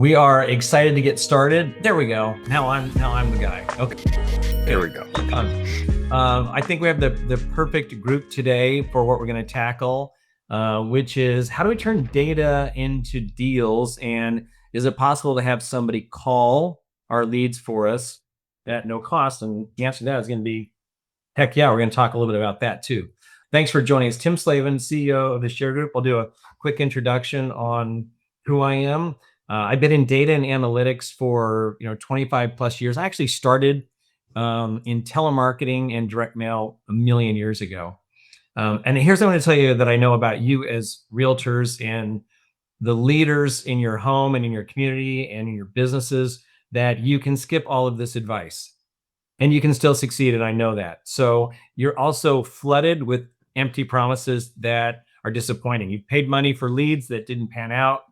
We are excited to get started. There we go. Now I'm the guy. Okay. There we go. I think we have the perfect group today for what we're going to tackle, which is how do we turn data into deals, and is it possible to have somebody call our leads for us at no cost? And the answer to that is going to be heck yeah. We're going to talk a little bit about that too. Thanks for joining us. Tim Slavin, CEO of TheShareGroup. I'll do a quick introduction on who I am. I've been in data and analytics for 25 plus years. I actually started in telemarketing and direct mail a million years ago. And here's what I'm going to tell you that I know about you as realtors and the leaders in your home and in your community and in your businesses, that you can skip all of this advice and you can still succeed. And I know that. So you're also flooded with empty promises that are disappointing. You paid money for leads that didn't pan out.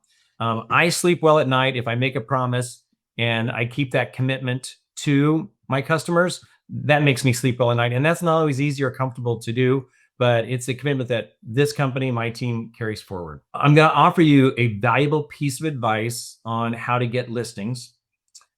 I sleep well at night if I make a promise and I keep that commitment to my customers. That makes me sleep well at night. And that's not always easy or comfortable to do, but it's a commitment that this company, my team, carries forward. I'm going to offer you a valuable piece of advice on how to get listings.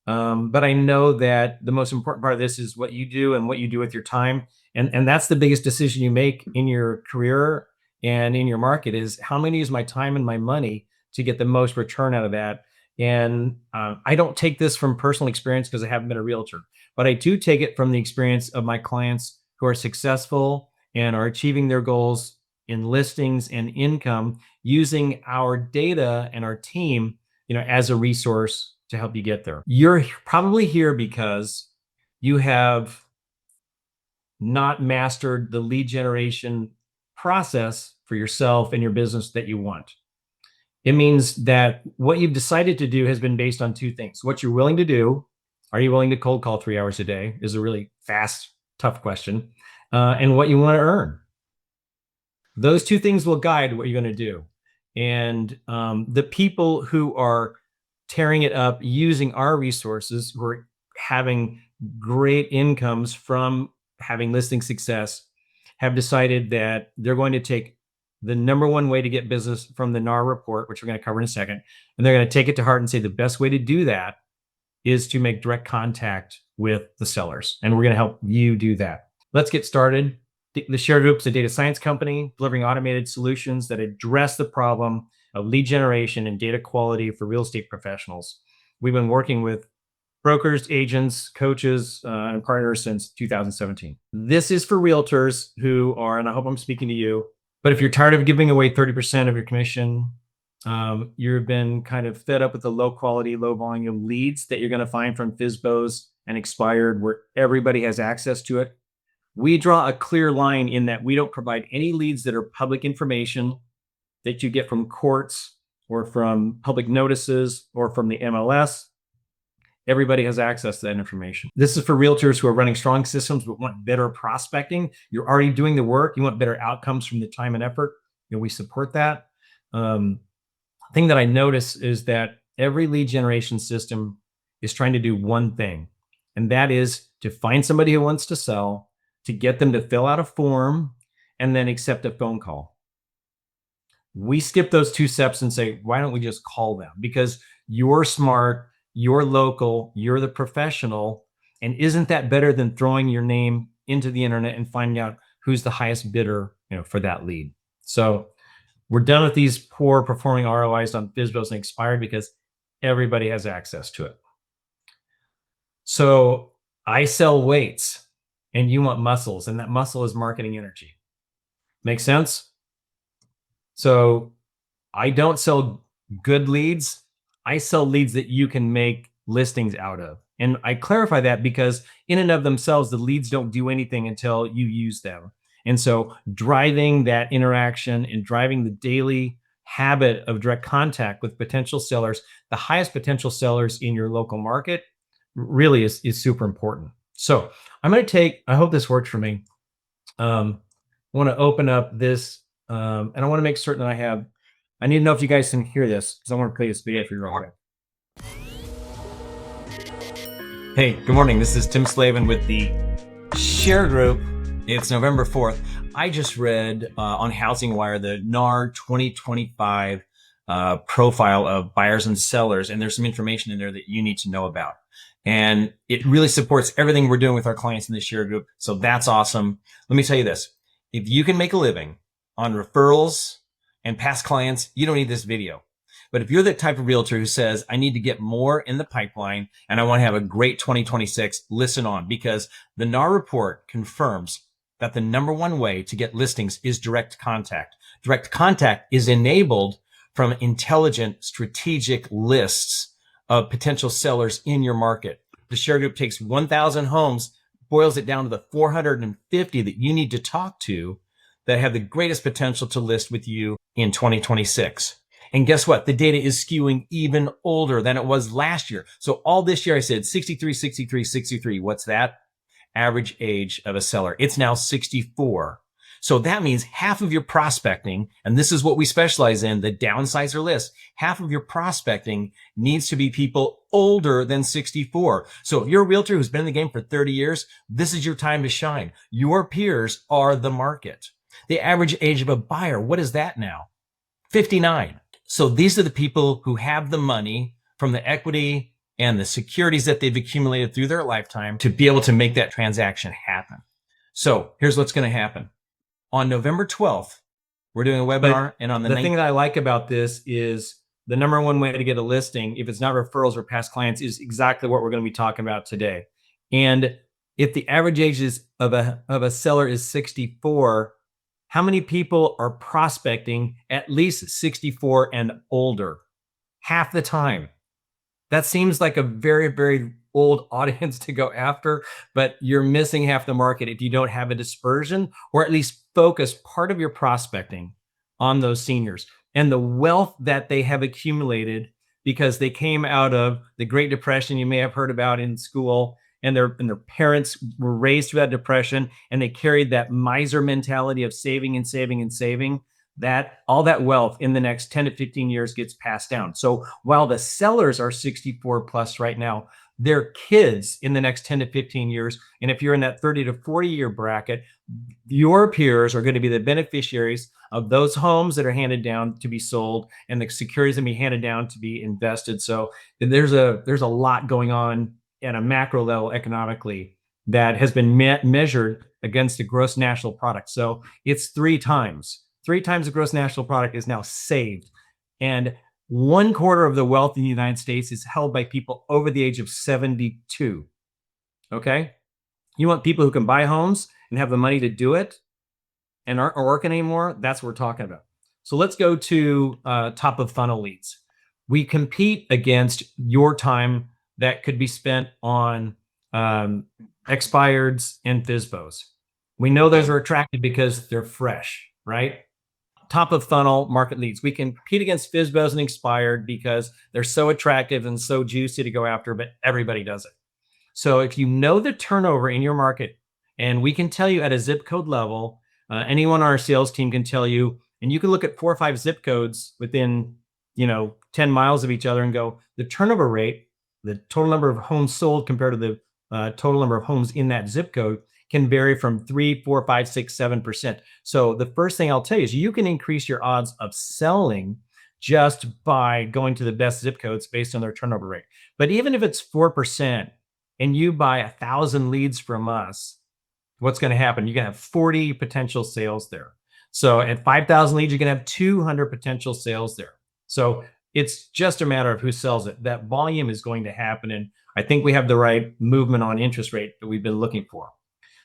But I know that the most important part of this is what you do and what you do with your time. And that's the biggest decision you make in your career and in your market, is how I'm going to use my time and my money to get the most return out of that. And I don't take this from personal experience because I haven't been a realtor, but I do take it from the experience of my clients who are successful and are achieving their goals in listings and income using our data and our team, as a resource to help you get there. You're probably here because you have not mastered the lead generation process for yourself and your business that you want. It means that what you've decided to do has been based on two things: what you're willing to do. Are you willing to cold call 3 hours a day? Is a really fast, tough question. And what you want to earn. Those two things will guide what you're going to do. And the people who are tearing it up using our resources, who are having great incomes from having listing success, have decided that they're going to take the number one way to get business from the NAR report, which we're going to cover in a second. And they're going to take it to heart and say the best way to do that is to make direct contact with the sellers. And we're going to help you do that. Let's get started. TheShareGroup is a data science company delivering automated solutions that address the problem of lead generation and data quality for real estate professionals. We've been working with brokers, agents, coaches, and partners since 2017. This is for realtors who are, and I hope I'm speaking to you, but if you're tired of giving away 30% of your commission, you've been kind of fed up with the low quality, low volume leads that you're going to find from FSBOs and expired, where everybody has access to it. We draw a clear line in that we don't provide any leads that are public information that you get from courts or from public notices or from the MLS. Everybody has access to that information. This is for realtors who are running strong systems but want better prospecting. You're already doing the work. You want better outcomes from the time and effort. We support that. Thing that I notice is that every lead generation system is trying to do one thing, and that is to find somebody who wants to sell, to get them to fill out a form, and then accept a phone call. We skip those two steps and say, why don't we just call them? Because you're smart, you're local, you're the professional. And isn't that better than throwing your name into the internet and finding out who's the highest bidder, for that lead? So we're done with these poor performing ROIs on FSBOs and expired because everybody has access to it. So I sell weights and you want muscles, and that muscle is marketing energy. Make sense? So I don't sell good leads. I sell leads that you can make listings out of. And I clarify that because in and of themselves, the leads don't do anything until you use them. And so driving that interaction and driving the daily habit of direct contact with potential sellers, the highest potential sellers in your local market, really is super important. So I'm going to take, I hope this works for me. I want to open up this and I want to make certain that I need to know if you guys can hear this because I want to play this video for you real quick. Hey, good morning. This is Tim Slavin with the TheShareGroup. It's November 4th. I just read on Housing Wire the NAR 2025 profile of buyers and sellers, and there's some information in there that you need to know about. And it really supports everything we're doing with our clients in the share group. So that's awesome. Let me tell you this. If you can make a living on referrals and past clients, you don't need this video. But if you're the type of realtor who says, I need to get more in the pipeline and I want to have a great 2026, listen on, because the NAR report confirms that the number one way to get listings is direct contact. Direct contact is enabled from intelligent, strategic lists of potential sellers in your market. The share group takes 1,000 homes, boils it down to the 450 that you need to talk to that have the greatest potential to list with you in 2026. And guess what? The data is skewing even older than it was last year. So all this year I said 63, 63, 63. What's that? Average age of a seller. It's now 64. So that means half of your prospecting, and this is what we specialize in, the downsizer list, half of your prospecting needs to be people older than 64. So if you're a realtor who's been in the game for 30 years, this is your time to shine. Your peers are the market. The average age of a buyer, what is that now? 59. So these are the people who have the money from the equity and the securities that they've accumulated through their lifetime to be able to make that transaction happen. So here's what's going to happen. On November 12th, we're doing a webinar. And on the thing that I like about this is the number one way to get a listing, if it's not referrals or past clients, is exactly what we're going to be talking about today. And if the average age of a seller is 64, how many people are prospecting at least 64 and older? Half the time. That seems like a very, very old audience to go after, but you're missing half the market if you don't have a dispersion, or at least focus part of your prospecting on those seniors and the wealth that they have accumulated because they came out of the Great Depression you may have heard about in school, and their parents were raised through that depression, and they carried that miser mentality of saving and saving and saving. That all that wealth in the next 10 to 15 years gets passed down. So while the sellers are 64 plus right now, their kids in the next 10 to 15 years, and if you're in that 30 to 40 year bracket, your peers are going to be the beneficiaries of those homes that are handed down to be sold and the securities that be handed down to be invested. So there's a lot going on at a macro level economically that has been measured against the gross national product. So it's three times the gross national product is now saved. And 1/4 of the wealth in the United States is held by people over the age of 72. Okay. You want people who can buy homes and have the money to do it and aren't working anymore? That's what we're talking about. So let's go to top of funnel leads. We compete against your time that could be spent on expireds and FSBOs. We know those are attractive because they're fresh, right? Top of funnel market leads. We can compete against FSBOs and expired because they're so attractive and so juicy to go after, but everybody does it. So if you know the turnover in your market, and we can tell you at a zip code level, anyone on our sales team can tell you, and you can look at 4 or 5 zip codes within 10 miles of each other and go, the turnover rate, the total number of homes sold compared to the total number of homes in that zip code can vary from 3, 4, 5, 6, 7%. So the first thing I'll tell you is you can increase your odds of selling just by going to the best zip codes based on their turnover rate. But even if it's 4% and you buy 1,000 leads from us, what's going to happen? You're going to have 40 potential sales there. So at 5,000 leads, you're going to have 200 potential sales there. So it's just a matter of who sells it. That volume is going to happen. And I think we have the right movement on interest rate that we've been looking for.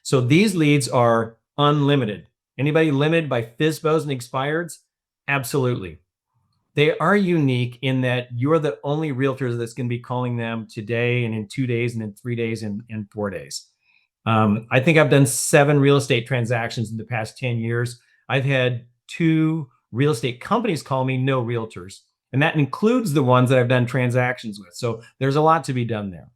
So these leads are unlimited. Anybody limited by FSBOs and expireds? Absolutely. They are unique in that you're the only realtor that's going to be calling them today and in 2 days and in 3 days and in 4 days. I think I've done 7 real estate transactions in the past 10 years. I've had 2 real estate companies call me, no realtors. And that includes the ones that I've done transactions with. So there's a lot to be done there.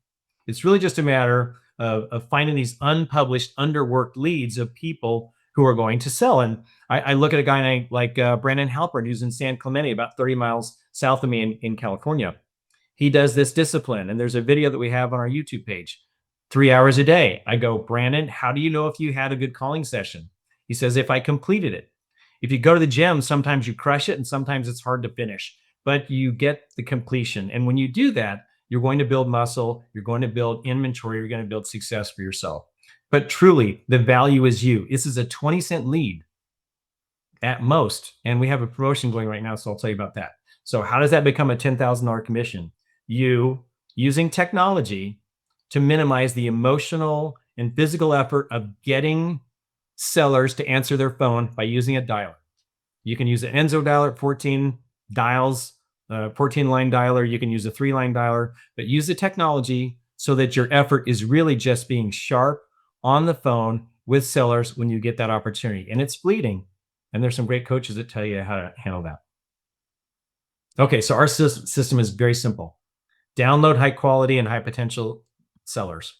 It's really just a matter of finding these unpublished, underworked leads of people who are going to sell. And I look at a guy like Brandon Halpern, who's in San Clemente, about 30 miles south of me in California. He does this discipline. And there's a video that we have on our YouTube page, 3 hours a day. I go, Brandon, how do you know if you had a good calling session? He says, if I completed it. If you go to the gym, sometimes you crush it and sometimes it's hard to finish. but you get the completion. And when you do that, you're going to build muscle, you're going to build inventory, you're going to build success for yourself. But truly, the value is you. This is a 20-cent lead at most. And we have a promotion going right now, so I'll tell you about that. So, how does that become a $10,000 commission? You using technology to minimize the emotional and physical effort of getting sellers to answer their phone by using a dialer. You can use an Enzo dialer, 14 dials, 14 line dialer. You can use a 3-line dialer, but use the technology so that your effort is really just being sharp on the phone with sellers when you get that opportunity. And it's fleeting. And there's some great coaches that tell you how to handle that. Okay, so our system is very simple. Download high quality and high potential sellers.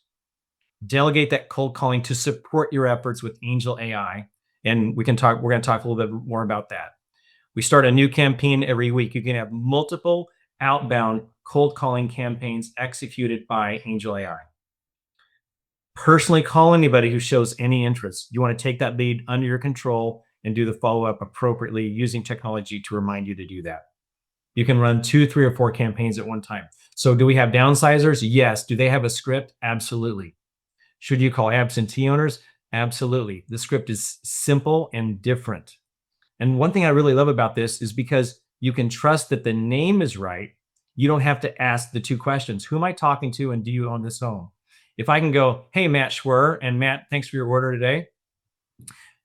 Delegate that cold calling to support your efforts with Angel AI. And we're going to talk a little bit more about that. We start a new campaign every week. You can have multiple outbound cold calling campaigns executed by Angel AI. Personally call anybody who shows any interest. You want to take that lead under your control and do the follow up appropriately using technology to remind you to do that. You can run 2, 3, or 4 campaigns at one time. So, do we have downsizers? Yes. Do they have a script? Absolutely. Should you call absentee owners? Absolutely. The script is simple and different. And one thing I really love about this is because you can trust that the name is right. You don't have to ask the 2 questions. Who am I talking to, and do you own this home? If I can go, hey, Matt Schwer, and Matt, thanks for your order today.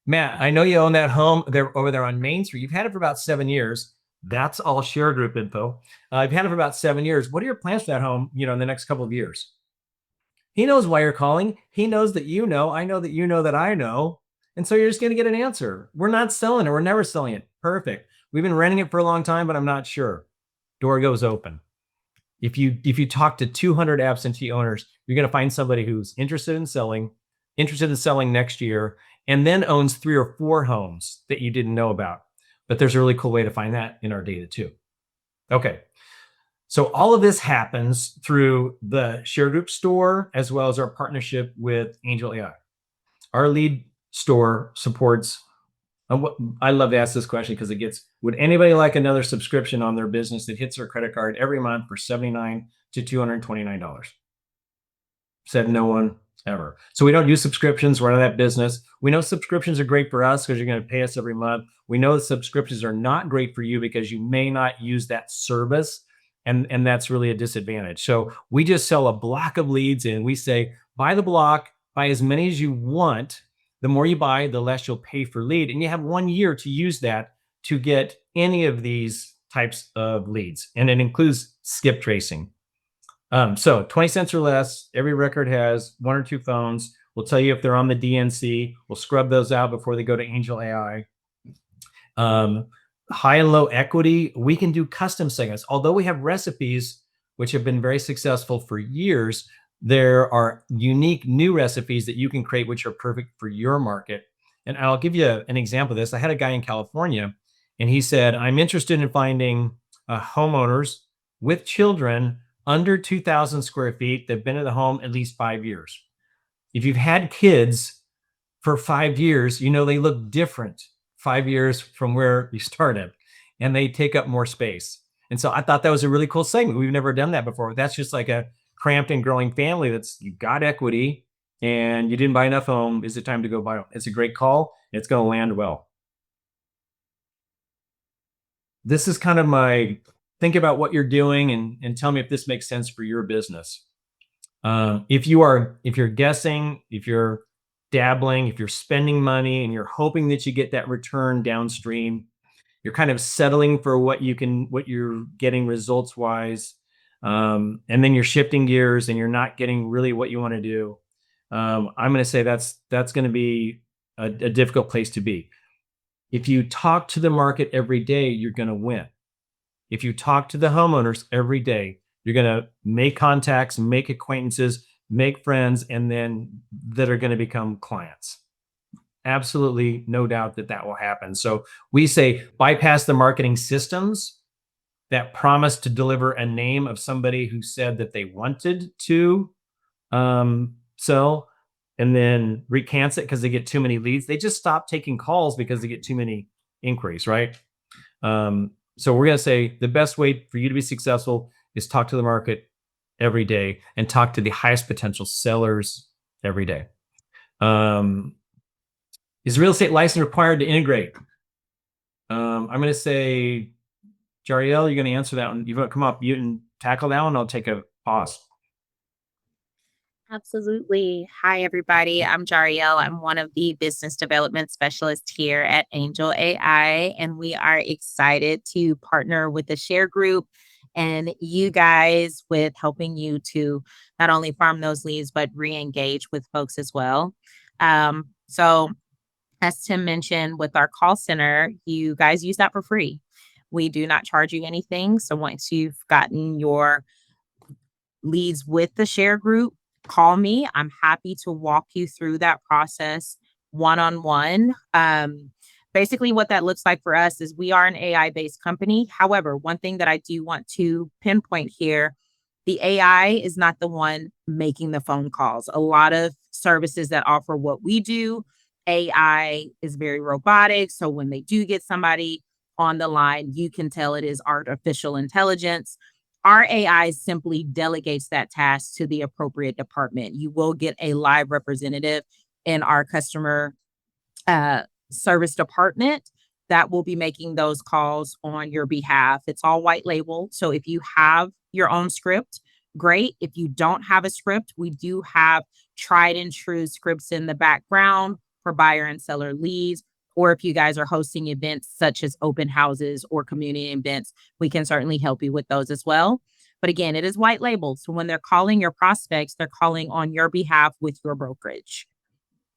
Matt, I know you own that home there over there on Main Street. You've had it for about 7 years. That's all ShareGroup info. You've had it for about 7 years. What are your plans for that home, in the next couple of years? He knows why you're calling. He knows that you know. I know that you know that I know. And so you're just going to get an answer. We're not selling it. We're never selling it. Perfect. We've been renting it for a long time, but I'm not sure. Door goes open. If you talk to 200 absentee owners, you're going to find somebody who's interested in selling next year, and then owns 3 or 4 homes that you didn't know about. But there's a really cool way to find that in our data too. Okay. So all of this happens through the ShareGroup store as well as our partnership with Angel AI. Our lead store supports. I love to ask this question because would anybody like another subscription on their business that hits their credit card every month for $79 to $229? Said no one ever. So we don't do subscriptions. We're out of that business. We know subscriptions are great for us because you're going to pay us every month. We know that subscriptions are not great for you because you may not use that service. And that's really a disadvantage. So we just sell a block of leads, and we say, buy the block, buy as many as you want. The more you buy, the less you'll pay for lead. And you have 1 year to use that to get any of these types of leads. And it includes skip tracing. So 20 cents or less, every record has 1 or 2 phones. We'll tell you if they're on the DNC. We'll scrub those out before they go to Angel AI. High and low equity, we can do custom segments. Although we have recipes, which have been very successful for years, there are unique new recipes that you can create, which are perfect for your market. And I'll give you an example of this. I had a guy in California, and he said, I'm interested in finding homeowners with children under 2,000 square feet that have been in the home at least 5 years. If you've had kids for 5 years, they look different 5 years from where you started, and they take up more space. And so I thought that was a really cool segment. We've never done that before. That's just like a cramped and growing family you got equity and you didn't buy enough home. Is it time to go buy them? It's a great call. It's going to land well. This is kind of my think about what you're doing and tell me if this makes sense for your business. If you're guessing, if you're dabbling, if you're spending money and you're hoping that you get that return downstream, you're kind of settling for what you're getting results wise. And then you're shifting gears and you're not getting really what you want to do. I'm going to say that's going to be a difficult place to be. If you talk to the market every day, you're going to win. If you talk to the homeowners every day, you're going to make contacts, make acquaintances, make friends, and then that are going to become clients. Absolutely no doubt that will happen. So we say bypass the marketing systems that promise to deliver a name of somebody who said that they wanted to sell and then recants it because they get too many leads. They just stop taking calls because they get too many inquiries, right? So we're going to say the best way for you to be successful is talk to the market every day and talk to the highest potential sellers every day. Is real estate license required to integrate? I'm going to say, Jariel, you're going to answer that one. You're going to come up, you can tackle that one. I'll take a pause. Absolutely. Hi, everybody. I'm Jariel. I'm one of the business development specialists here at Angel AI, and we are excited to partner with the TheShareGroup and you guys with helping you to not only farm those leads, but re-engage with folks as well. So as Tim mentioned, with our call center, you guys use that for free. We do not charge you anything. So once you've gotten your leads with the TheShareGroup, call me. I'm happy to walk you through that process one on one. Basically, what that looks like for us is we are an AI based company. However, one thing that I do want to pinpoint here, the AI is not the one making the phone calls. A lot of services that offer what we do, AI is very robotic. So when they do get somebody on the line, you can tell it is artificial intelligence. Our AI simply delegates that task to the appropriate department. You will get a live representative in our customer uh, service department that will be making those calls on your behalf. It's all white label. So if you have your own script, great. If you don't have a script, we do have tried and true scripts in the background for buyer and seller leads. Or if you guys are hosting events such as open houses or community events, we can certainly help you with those as well. But again, it is white labeled. So when they're calling your prospects, they're calling on your behalf with your brokerage.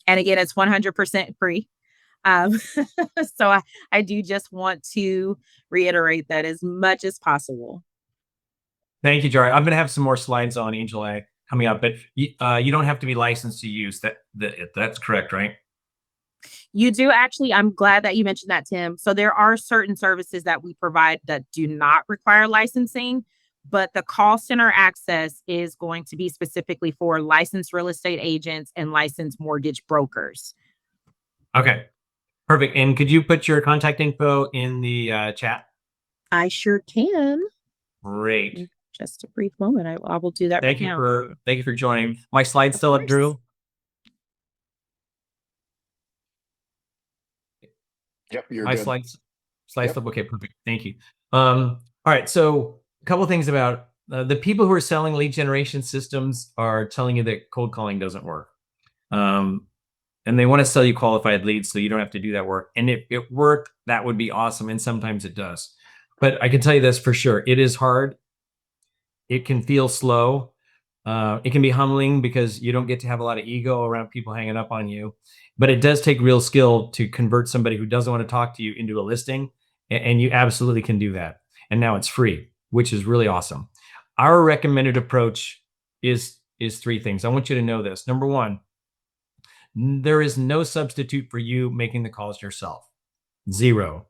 And again, it's 100% free. Um, so I do just want to reiterate that as much as possible. Thank you, Jari. I'm going to have some more slides on Angel AI coming up, but you don't have to be licensed to use that. That's correct, right? You do actually. I'm glad that you mentioned that, Tim. So there are certain services that we provide that do not require licensing, but the call center access is going to be specifically for licensed real estate agents and licensed mortgage brokers. Okay, perfect. And could you put your contact info in the chat? I sure can. Great. Just a brief moment. I will do that right now. Thank you for joining. My slide's still up, Drew. Yep, you're My good. slides Yep. up. Okay, perfect. Thank you. All right. So a couple of things about the people who are selling lead generation systems are telling you that cold calling doesn't work. And they want to sell you qualified leads so you don't have to do that work. And if it worked, that would be awesome. And sometimes it does. But I can tell you this for sure. It is hard. It can feel slow. It can be humbling because you don't get to have a lot of ego around people hanging up on you. But it does take real skill to convert somebody who doesn't want to talk to you into a listing. And you absolutely can do that. And now it's free, which is really awesome. Our recommended approach is three things. I want you to know this. Number one, there is no substitute for you making the calls yourself. Zero.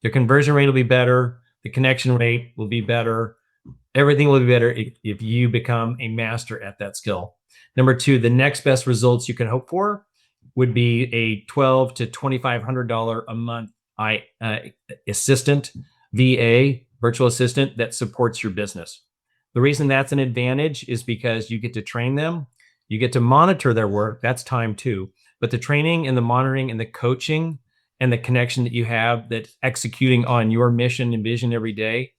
The conversion rate will be better. The connection rate will be better. Everything will be better if you become a master at that skill. Number two, the next best results you can hope for would be a $1,200 to $2,500 a month assistant, VA, virtual assistant that supports your business. The reason that's an advantage is because you get to train them, you get to monitor their work. That's time too. But the training and the monitoring and the coaching and the connection that you have that's executing on your mission and vision every day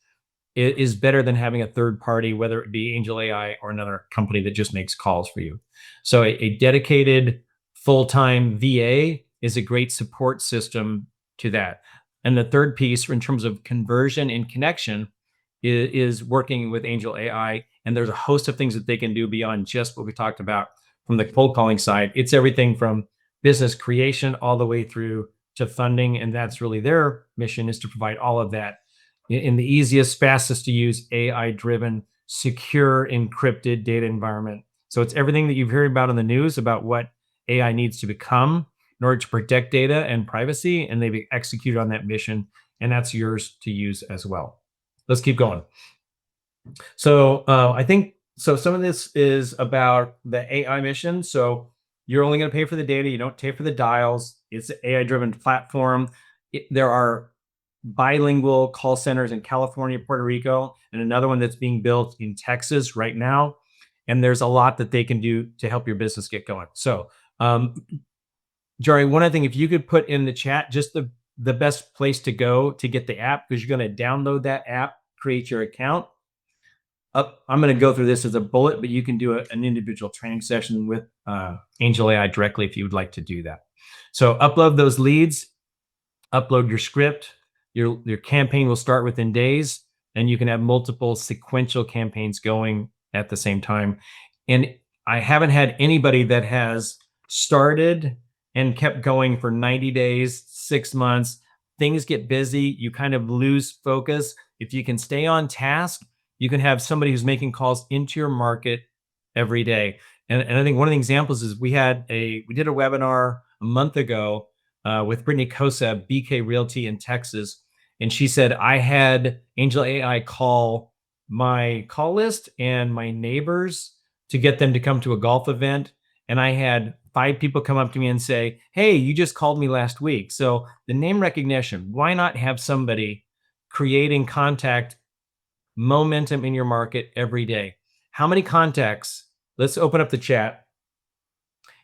is better than having a third party, whether it be Angel AI or another company that just makes calls for you. So a dedicated full-time VA is a great support system to that. And the third piece in terms of conversion and connection is working with Angel AI. And there's a host of things that they can do beyond just what we talked about from the cold calling side. It's everything from business creation all the way through to funding. And that's really their mission, is to provide all of that in the easiest, fastest to use, AI-driven, secure, encrypted data environment. So it's everything that you've heard about in the news about what AI needs to become in order to protect data and privacy, and they've executed on that mission, and that's yours to use as well. Let's keep going. So I think some of this is about the AI mission. So you're only going to pay for the data. You don't pay for the dials. It's an AI-driven platform. There are bilingual call centers in California, Puerto Rico, and another one that's being built in Texas right now. And there's a lot that they can do to help your business get going. So, Jari, one other thing, if you could put in the chat just the best place to go to get the app, because you're going to download that app, create your account. I'm going to go through this as a bullet, but you can do an individual training session with Angel AI directly if you would like to do that. So upload those leads, upload your script. Your campaign will start within days, and you can have multiple sequential campaigns going at the same time. And I haven't had anybody that has started and kept going for 90 days, 6 months. Things get busy. You kind of lose focus. If you can stay on task, you can have somebody who's making calls into your market every day. And I think one of the examples is we did a webinar a month ago with Brittany Kosa, BK Realty in Texas. And she said, I had Angel AI call my call list and my neighbors to get them to come to a golf event. And I had 5 people come up to me and say, hey, you just called me last week. So the name recognition, why not have somebody creating contact momentum in your market every day? How many contacts? Let's open up the chat.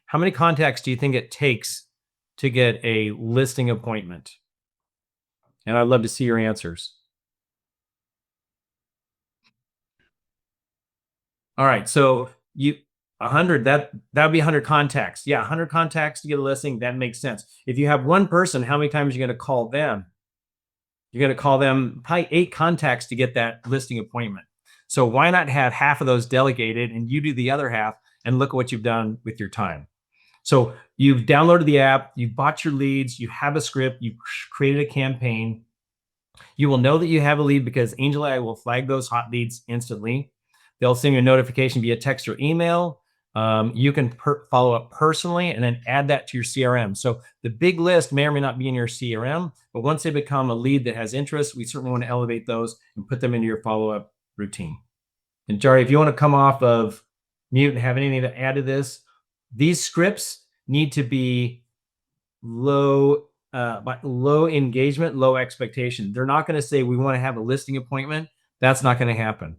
How many contacts do you think it takes to get a listing appointment? And I'd love to see your answers. All right, so 100, that would be 100 contacts. Yeah, 100 contacts to get a listing, that makes sense. If you have one person, how many times are you going to call them? You're going to call them probably 8 contacts to get that listing appointment. So why not have half of those delegated and you do the other half, and look at what you've done with your time. So you've downloaded the app, you've bought your leads, you have a script, you've created a campaign. You will know that you have a lead because Angel AI will flag those hot leads instantly. They'll send you a notification via text or email. You can follow up personally and then add that to your CRM. So the big list may or may not be in your CRM, but once they become a lead that has interest, we certainly want to elevate those and put them into your follow-up routine. And Jari, if you want to come off of mute and have anything to add to this, these scripts need to be low engagement, low expectation. They're not going to say we want to have a listing appointment. That's not going to happen.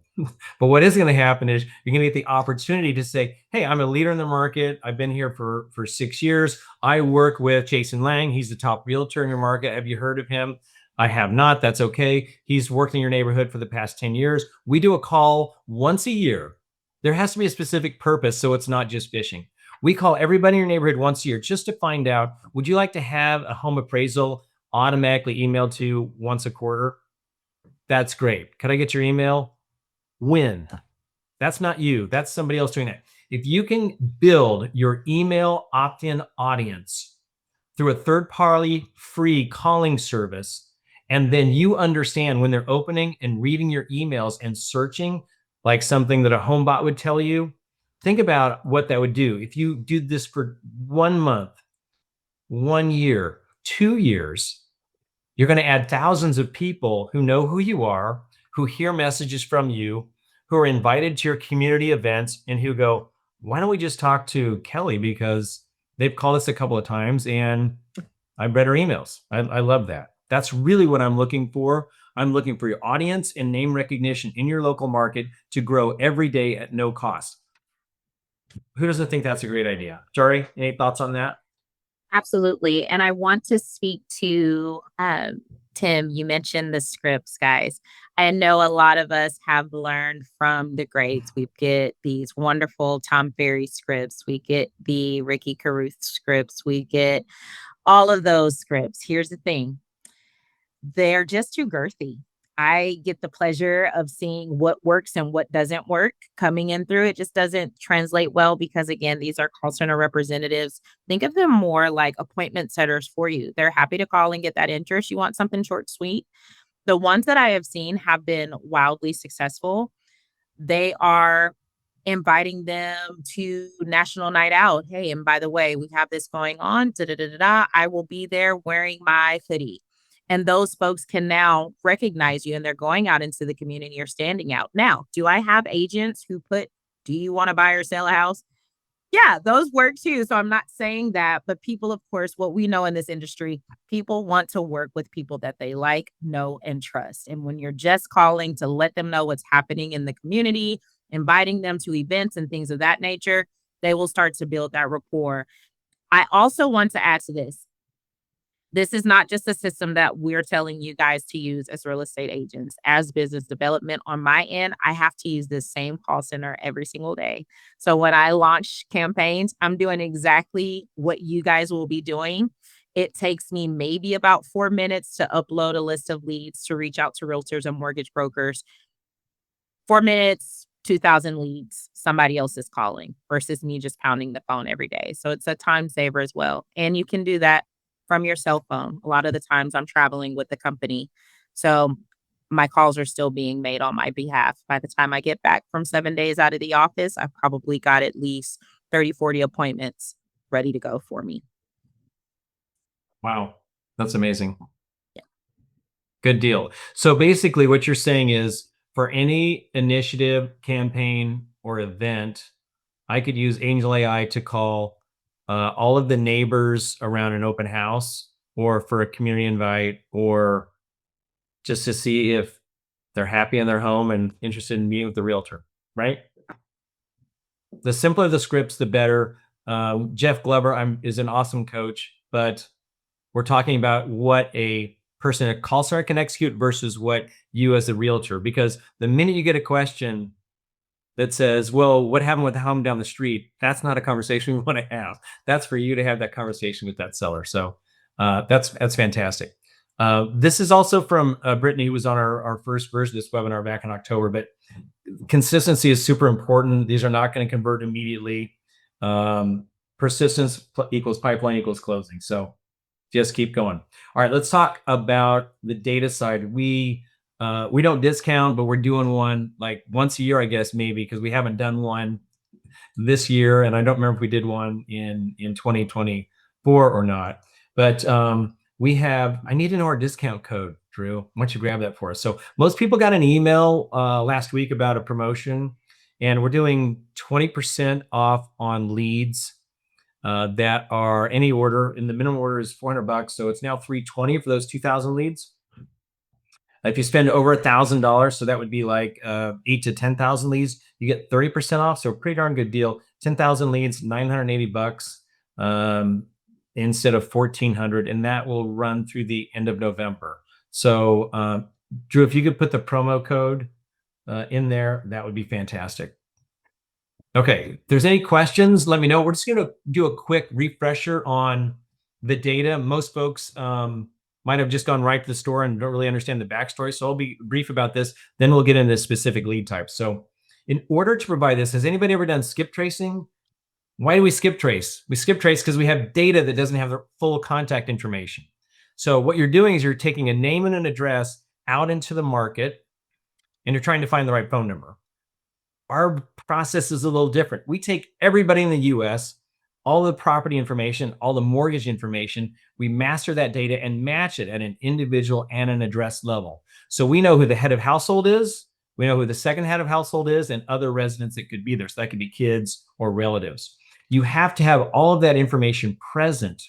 But what is going to happen is you're going to get the opportunity to say, hey, I'm a leader in the market. I've been here for 6 years. I work with Jason Lang. He's the top realtor in your market. Have you heard of him? I have not. That's okay. He's worked in your neighborhood for the past 10 years. We do a call once a year. There has to be a specific purpose, so it's not just fishing. We call everybody in your neighborhood once a year just to find out, would you like to have a home appraisal automatically emailed to you once a quarter? That's great. Could I get your email? When? That's not you. That's somebody else doing that. If you can build your email opt-in audience through a third-party free calling service, and then you understand when they're opening and reading your emails and searching like something that a home bot would tell you, think about what that would do. If you do this for 1 month, 1 year, 2 years, you're going to add thousands of people who know who you are, who hear messages from you, who are invited to your community events, and who go, why don't we just talk to Kelly, because they've called us a couple of times and I've read her emails. I love that. That's really what I'm looking for. I'm looking for your audience and name recognition in your local market to grow every day at no cost. Who doesn't think that's a great idea? Jari, any thoughts on that? Absolutely. And I want to speak to Tim. You mentioned the scripts, guys. I know a lot of us have learned from the greats. We get these wonderful Tom Ferry scripts. We get the Ricky Caruth scripts. We get all of those scripts. Here's the thing, they're just too girthy. I get the pleasure of seeing what works and what doesn't work coming in through. It just doesn't translate well because, again, these are call center representatives. Think of them more like appointment setters for you. They're happy to call and get that interest. You want something short, sweet. The ones that I have seen have been wildly successful. They are inviting them to National Night Out. Hey, and by the way, we have this going on. Da, da, da, da, da. I will be there wearing my hoodie. And those folks can now recognize you and they're going out into the community or standing out. Now, do I have agents who put, do you want to buy or sell a house? Yeah, those work too. So I'm not saying that, but people, of course, what we know in this industry, people want to work with people that they like, know, and trust. And when you're just calling to let them know what's happening in the community, inviting them to events and things of that nature, they will start to build that rapport. I also want to add to this. This is not just a system that we're telling you guys to use as real estate agents. As business development on my end, I have to use this same call center every single day. So when I launch campaigns, I'm doing exactly what you guys will be doing. It takes me maybe about 4 minutes to upload a list of leads to reach out to realtors and mortgage brokers. 4 minutes, 2,000 leads, somebody else is calling versus me just pounding the phone every day. So it's a time saver as well. And you can do that from your cell phone. A lot of the times I'm traveling with the company. So my calls are still being made on my behalf. By the time I get back from 7 days out of the office, I've probably got at least 30, 40 appointments ready to go for me. Wow, that's amazing. Yeah. Good deal. So basically, what you're saying is for any initiative, campaign, or event, I could use Angel AI to call all of the neighbors around an open house or for a community invite or just to see if they're happy in their home and interested in meeting with the realtor, right? The simpler the scripts, the better. Jeff Glover is an awesome coach, but we're talking about what a person at call center can execute versus what you as a realtor. Because the minute you get a question that says, "Well, what happened with the home down the street?" That's not a conversation we want to have. That's for you to have that conversation with that seller. So that's fantastic. This is also from Brittany, who was on our first version of this webinar back in October. But consistency is super important. These are not going to convert immediately. Um, Persistence equals pipeline equals closing. So just keep going. All right, let's talk about the data side. We don't discount, but we're doing one like once a year, I guess, maybe, because we haven't done one this year, and I don't remember if we did one in 2024 or not. But we have. I need to know our discount code, Drew. Why don't you grab that for us? So most people got an email last week about a promotion, and we're doing 20% off on leads that are any order. And the minimum order is $400, so it's now $320 for those 2,000 leads. If you spend over $1,000, so that would be like 8 to 10,000 leads, you get 30% off. So a pretty darn good deal. 10,000 leads, $980 instead of 1,400, and that will run through the end of November. So, Drew, if you could put the promo code in there, that would be fantastic. Okay, if there's any questions, let me know. We're just going to do a quick refresher on the data. Most folks might have just gone right to the store and don't really understand the backstory. So I'll be brief about this. Then we'll get into specific lead types. So in order to provide this, has anybody ever done skip tracing? Why do we skip trace? We skip trace because we have data that doesn't have the full contact information. So what you're doing is you're taking a name and an address out into the market and you're trying to find the right phone number. Our process is a little different. We take everybody in the US, all the property information, all the mortgage information, we master that data and match it at an individual and an address level. So we know who the head of household is, we know who the second head of household is, and other residents that could be there. So that could be kids or relatives. You have to have all of that information present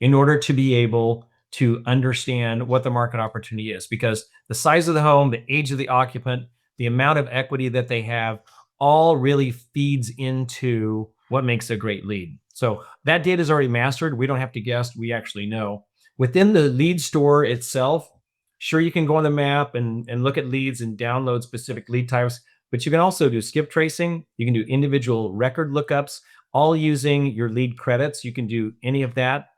in order to be able to understand what the market opportunity is, because the size of the home, the age of the occupant, the amount of equity that they have all really feeds into what makes a great lead. So that data is already mastered. We don't have to guess. We actually know. Within the lead store itself, sure, you can go on the map and look at leads and download specific lead types, but you can also do skip tracing. You can do individual record lookups, all using your lead credits. You can do any of that.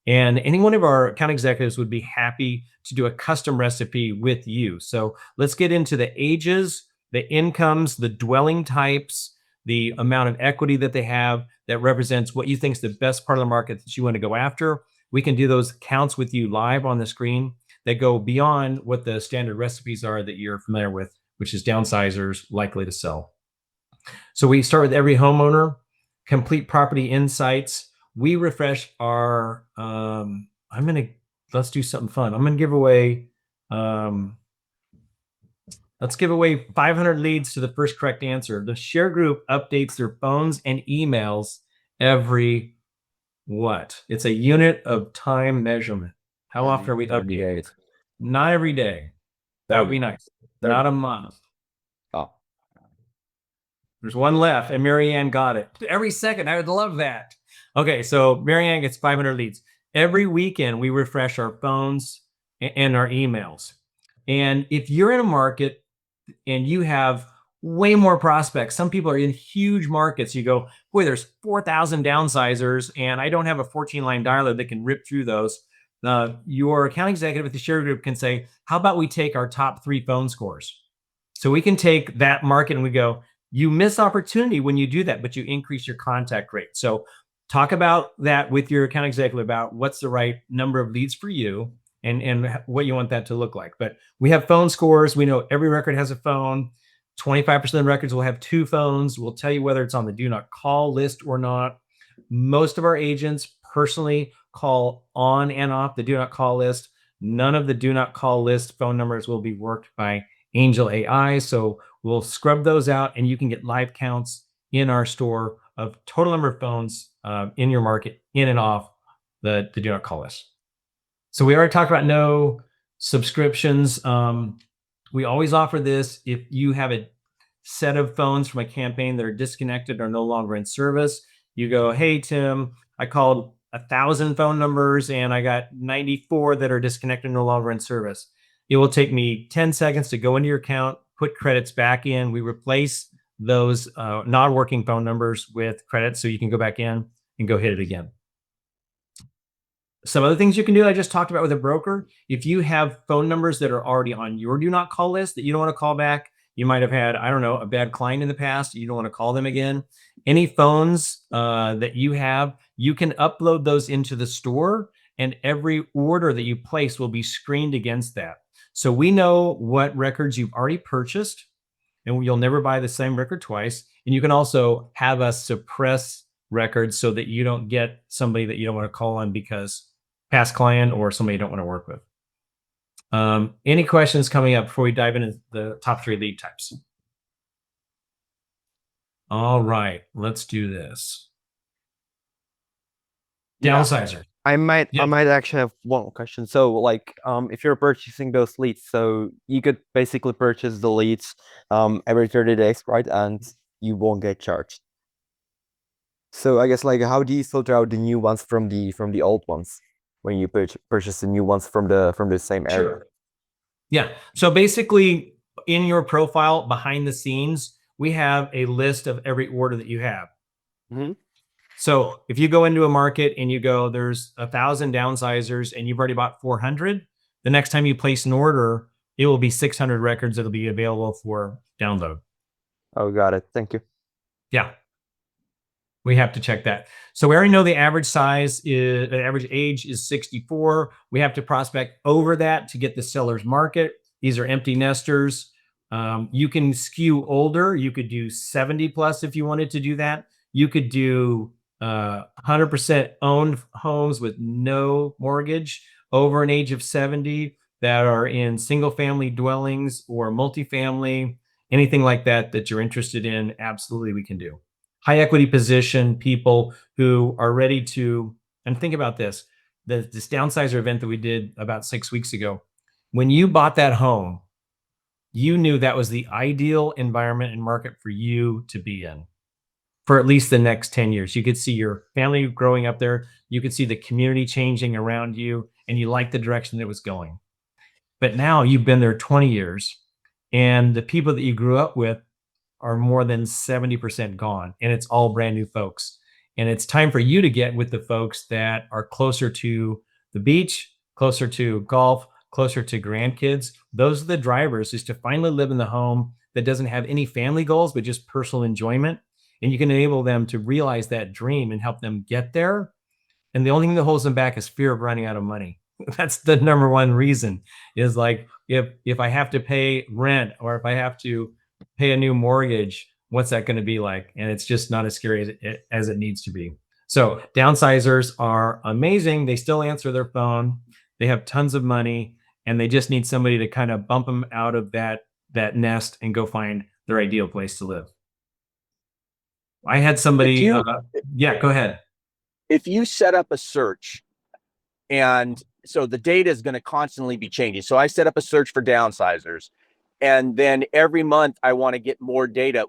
And any one of our account executives would be happy to do a custom recipe with you. So let's get into the ages, the incomes, the dwelling types, the amount of equity that they have that represents what you think is the best part of the market that you want to go after. We can do those counts with you live on the screen that go beyond what the standard recipes are that you're familiar with, which is downsizers likely to sell. So we start with every homeowner, complete property insights. We refresh our, let's do something fun. I'm going to give away Let's give away 500 leads to the first correct answer. The share group updates their phones and emails every what? It's a unit of time measurement. How often are we updating? 38. Not every day. That would be nice. 30. Not a month. Oh, There's one left, and Marianne got it. Every second, I would love that. Okay, so Marianne gets 500 leads. Every weekend, we refresh our phones and our emails. And if you're in a market and you have way more prospects, some people are in huge markets. You go, boy, there's 4,000 downsizers, and I don't have a 14-line dialer that can rip through those. Your account executive at the share group can say, how about we take our top 3 phone scores? So we can take that market and we go, you miss opportunity when you do that, but you increase your contact rate. So talk about that with your account executive about what's the right number of leads for you and what you want that to look like. But we have phone scores. We know every record has a phone. 25% of the records will have 2 phones. We'll tell you whether it's on the do not call list or not. Most of our agents personally call on and off the do not call list. None of the do not call list phone numbers will be worked by Angel AI. So we'll scrub those out and you can get live counts in our store of total number of phones in your market in and off the do not call list. So we already talked about no subscriptions. We always offer this if you have a set of phones from a campaign that are disconnected or no longer in service. You go, hey, Tim, I called 1,000 phone numbers and I got 94 that are disconnected, no longer in service. It will take me 10 seconds to go into your account, put credits back in. We replace those not working phone numbers with credits so you can go back in and go hit it again. Some other things you can do, I just talked about with a broker. If you have phone numbers that are already on your do not call list that you don't want to call back, you might have had, I don't know, a bad client in the past. You don't want to call them again. Any phones that you have, you can upload those into the store and every order that you place will be screened against that. So we know what records you've already purchased and you'll never buy the same record twice. And you can also have us suppress records so that you don't get somebody that you don't want to call on because past client or somebody you don't want to work with. Any questions coming up before we dive into the top 3 lead types? All right, let's do this. Downsizer. I might actually have one question. So like if you're purchasing those leads, so you could basically purchase the leads every 30 days, right? And you won't get charged. So I guess like how do you filter out the new ones from the old ones when you purchase the new ones from the same area? Sure. Yeah. So basically in your profile behind the scenes, we have a list of every order that you have. So if you go into a market and you go, there's 1,000 downsizers and you've already bought 400, the next time you place an order, it will be 600 records that'll be available for download. Oh, got it. Thank you. Yeah. We have to check that. So we already know the average the average age is 64. We have to prospect over that to get the seller's market. These are empty nesters. You can skew older. You could do 70 plus if you wanted to do that. You could do 100% owned homes with no mortgage over an age of 70 that are in single family dwellings or multifamily, anything like that that you're interested in. Absolutely, we can do. High equity position people who are ready to, and think about this, this downsizer event that we did about 6 weeks ago. When you bought that home, you knew that was the ideal environment and market for you to be in for at least the next 10 years. You could see your family growing up there. You could see the community changing around you, and you liked the direction it was going. But now you've been there 20 years, and the people that you grew up with are more than 70% gone, and it's all brand new folks. And it's time for you to get with the folks that are closer to the beach, closer to golf, closer to grandkids. Those are the drivers, is to finally live in the home that doesn't have any family goals, but just personal enjoyment. And you can enable them to realize that dream and help them get there. And the only thing that holds them back is fear of running out of money. That's the number one reason, is like, if I have to pay rent or if I have to pay a new mortgage, what's that going to be like? And it's just not as scary as it needs to be. So downsizers are amazing. They still answer their phone. They have tons of money, and they just need somebody to kind of bump them out of that that nest and go find their ideal place to live. I had somebody, yeah, go ahead. If you set up a search, and so the data is going to constantly be changing. So I set up a search for downsizers, and then every month I want to get more data.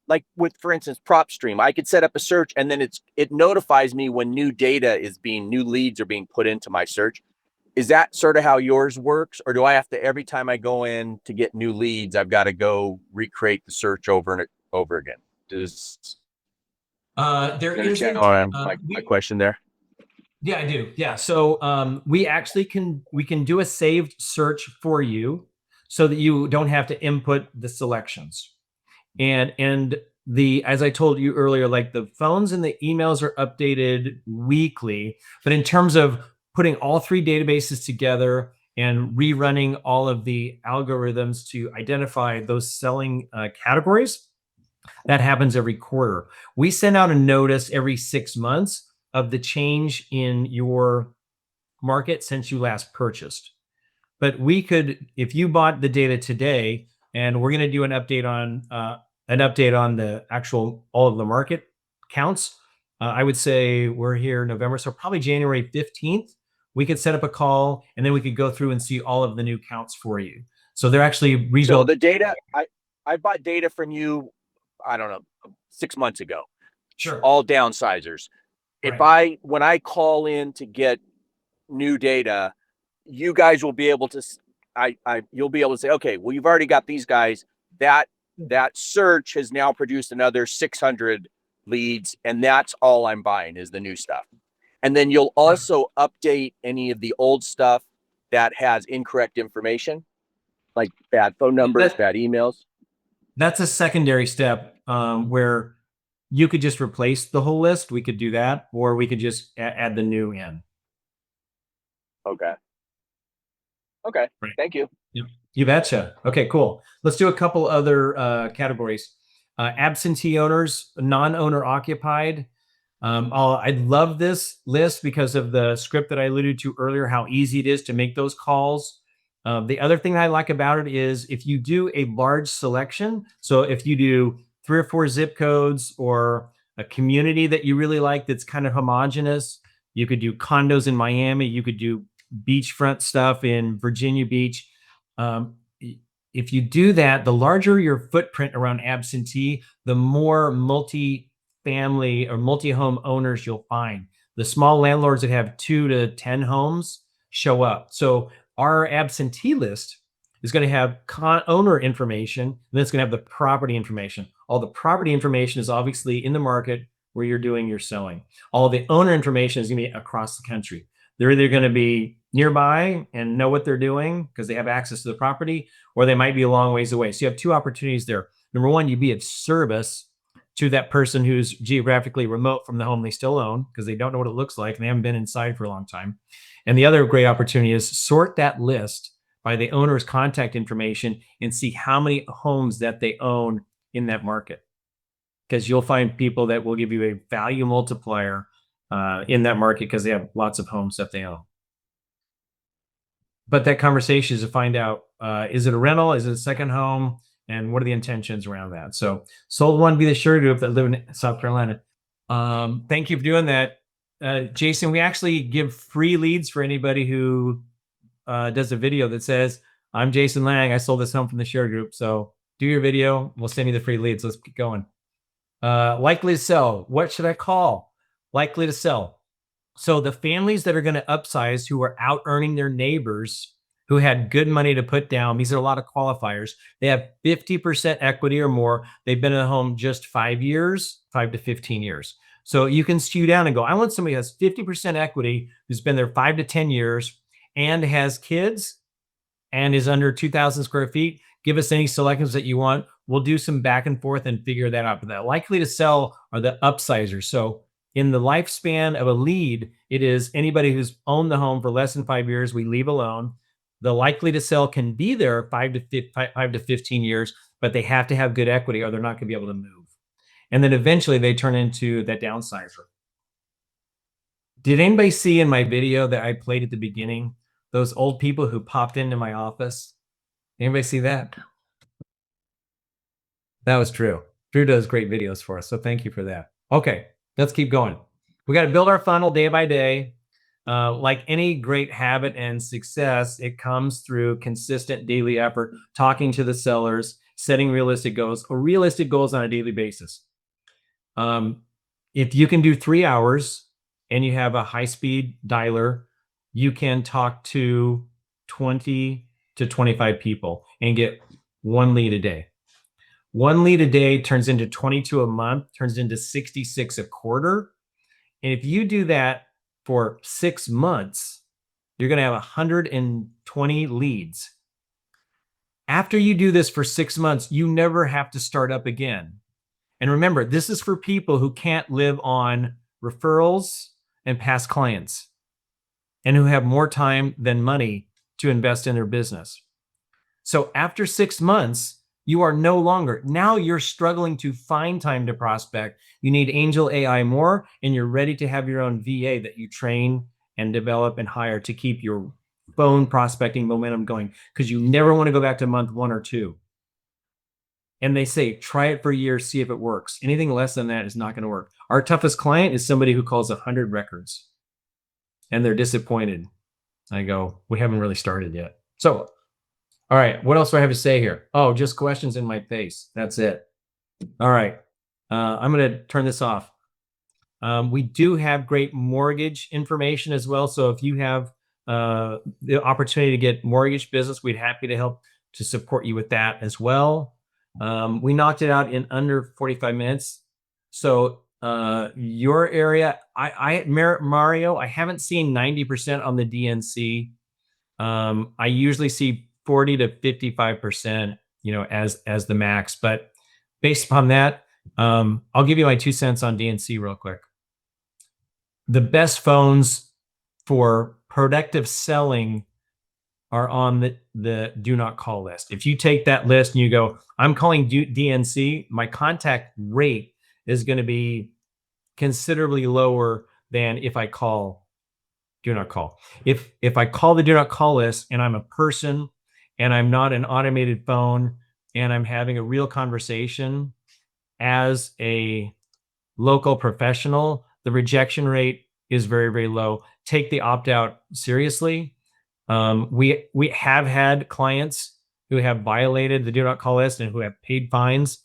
Like with, for instance, PropStream, I could set up a search and then it notifies me when new leads are being put into my search. Is that sort of how yours works? Or do I have to, every time I go in to get new leads, I've got to go recreate the search over and over again? There You isn't, understand my question there? Yeah, I do. Yeah. So we actually can do a saved search for you so that you don't have to input the selections. And as I told you earlier, like the phones and the emails are updated weekly, but in terms of putting all three databases together and rerunning all of the algorithms to identify those selling categories, that happens every quarter. We send out a notice every 6 months of the change in your market since you last purchased. But we could, if you bought the data today, and we're going to do an update on the actual all of the market counts. I would say we're here November, so probably January 15th. We could set up a call, and then we could go through and see all of the new counts for you. So they're actually So the data, I bought data from you, I don't know, 6 months ago. Sure. All downsizers. Right. When I call in to get new data, you guys will be able to, you'll be able to say, okay, well, you've already got these guys. That search has now produced another 600 leads, and that's all I'm buying is the new stuff. And then you'll also update any of the old stuff that has incorrect information, like bad phone numbers, bad emails. That's a secondary step where you could just replace the whole list. We could do that, or we could just add the new in. Okay. Okay. Right. Thank you. You betcha. Okay, cool. Let's do a couple other categories. Absentee owners, non-owner occupied. I love this list because of the script that I alluded to earlier, how easy it is to make those calls. The other thing I like about it is if you do a large selection, so if you do 3 or 4 zip codes or a community that you really like that's kind of homogenous, you could do condos in Miami, you could do beachfront stuff in Virginia Beach. If you do that, the larger your footprint around absentee, the more multi-family or multi-home owners you'll find. The small landlords that have 2 to 10 homes show up. So our absentee list is going to have owner information, and then it's going to have the property information. All the property information is obviously in the market where you're doing your selling. All the owner information is going to be across the country. They're either going to be nearby and know what they're doing because they have access to the property, or they might be a long ways away. So you have 2 opportunities there. Number one, you be of service to that person who's geographically remote from the home they still own because they don't know what it looks like and they haven't been inside for a long time. And the other great opportunity is sort that list by the owner's contact information and see how many homes that they own in that market. Because you'll find people that will give you a value multiplier in that market because they have lots of homes that they own. But that conversation is to find out, is it a rental? Is it a second home? And what are the intentions around that? So sold one be the TheShareGroup that live in South Carolina. Thank you for doing that. Jason, we actually give free leads for anybody who does a video that says, I'm Jason Lang. I sold this home from the TheShareGroup. So do your video. We'll send you the free leads. Let's keep going. Likely to sell. What should I call? Likely to sell. So the families that are going to upsize who are out earning their neighbors who had good money to put down, these are a lot of qualifiers. They have 50% equity or more. They've been in the home just 5 years, 5 to 15 years. So you can skew down and go, I want somebody who has 50% equity who's been there 5 to 10 years and has kids and is under 2,000 square feet. Give us any selections that you want. We'll do some back and forth and figure that out. But the likely to sell are the upsizers. So in the lifespan of a lead, it is anybody who's owned the home for less than 5 years, we leave alone. The likely to sell can be there 5 to 15 years, but they have to have good equity or they're not going to be able to move. And then eventually they turn into that downsizer. Did anybody see in my video that I played at the beginning, those old people who popped into my office Anybody see that? That was Drew. Drew does great videos for us, so thank you for that. Okay, let's keep going. We got to build our funnel day by day. Like any great habit and success, it comes through consistent daily effort, talking to the sellers, setting realistic goals or realistic goals on a daily basis. If you can do 3 hours and you have a high-speed dialer, you can talk to 20 to 25 people and get 1 lead a day. 1 lead a day turns into 22 a month, turns into 66 a quarter. And if you do that for 6 months, you're going to have 120 leads. After you do this for 6 months, you never have to start up again. And remember, this is for people who can't live on referrals and past clients and who have more time than money to invest in their business. So after 6 months, you are no longer, now you're struggling to find time to prospect. You need Angel AI more, and you're ready to have your own VA that you train and develop and hire to keep your phone prospecting momentum going, because you never want to go back to month 1 or 2. And they say, try it for a year, see if it works. Anything less than that is not going to work. Our toughest client is somebody who calls 100 records and they're disappointed. I go, we haven't really started yet. So, all right, what else do I have to say here? Oh, just questions in my face. That's it. All right, I'm going to turn this off. We do have great mortgage information as well. So if you have the opportunity to get mortgage business, we'd happy to help to support you with that as well. We knocked it out in under 45 minutes. So your area, Mario, I haven't seen 90% on the DNC. I usually see 40 to 55%, as the max. But based upon that, I'll give you my 2 cents on DNC real quick. The best phones for productive selling are on the do not call list. If you take that list and you go, I'm calling DNC, my contact rate is going to be considerably lower than if I call do not call. If I call the do not call list and I'm a person and I'm not an automated phone and I'm having a real conversation as a local professional, the rejection rate is very, very low. Take the opt-out seriously. We have had clients who have violated the do not call list and who have paid fines.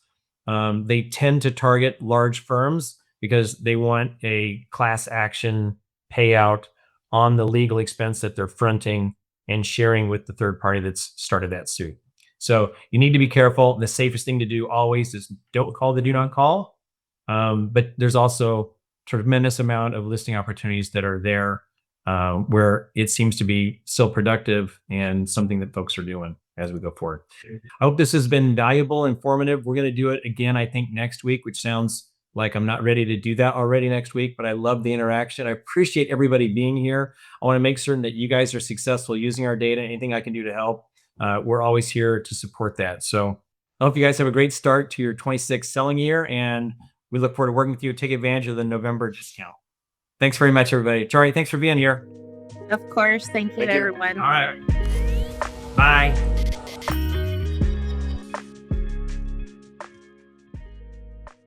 They tend to target large firms because they want a class action payout on the legal expense that they're fronting and sharing with the third party that's started that suit. So you need to be careful. The safest thing to do always is don't call the do not call. But there's also a tremendous amount of listing opportunities that are there where it seems to be still productive and something that folks are doing as we go forward. I hope this has been valuable, informative. We're going to do it again, I think, next week, which sounds like I'm not ready to do that already next week, but I love the interaction. I appreciate everybody being here. I want to make certain that you guys are successful using our data. Anything I can do to help, we're always here to support that. So I hope you guys have a great start to your 26th selling year, and we look forward to working with you. Take advantage of the November discount. Thanks very much, everybody. Jari, thanks for being here. Of course. Thank you, everyone. All right. Bye.